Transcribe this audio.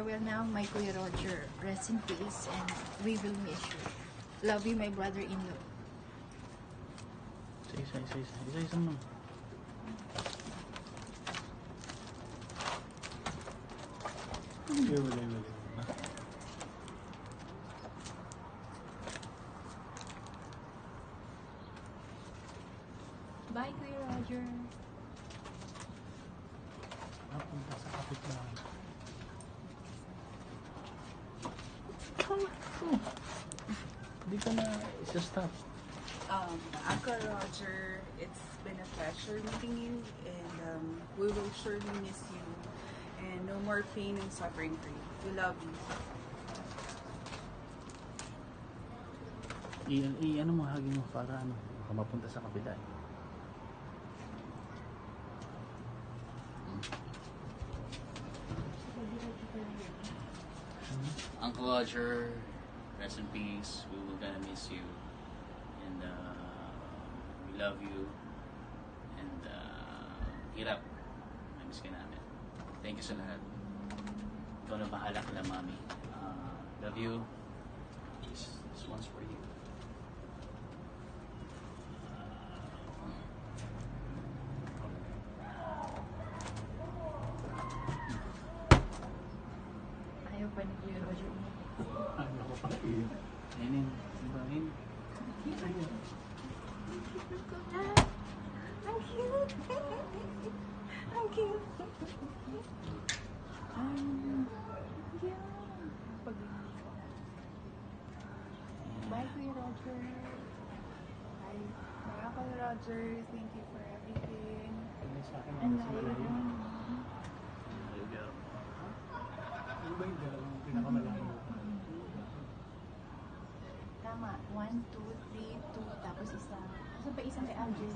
Well, now, my Kuya Roger, rest in peace, and we will miss you. Love you, my brother-in-law. Isa mo. Bye, Kuya Roger. Napunta sa kapitbahay. Hindi ka na isa-stop. Uncle Roger, it's been a pleasure meeting you, and we will surely miss you. And no more pain and suffering for you. We love you. Ano mo, hagin mo para ano, baka mapunta sa kabila eh. Uncle Roger, rest in peace. We will gonna miss you, and we love you. And hirap, namiss ka namin. Thank you sa lahat. Ikaw na bahala kila mami. Love you. This one's for you. Ayaw pa ni Kuya Roger. Ano ko pala iyo? Ayun, simbahin. I'm cute. I'm cute. Bye, Kuya Roger. Bye. Bye, Kuya Roger. Thank you for everything. Sa akin, Ang layo yun. There you go. Ano ba yung dalawang pinakamalayo? Tama. 1, 2, 3, 2. Tapos isa. Isa pa isang kay Alger.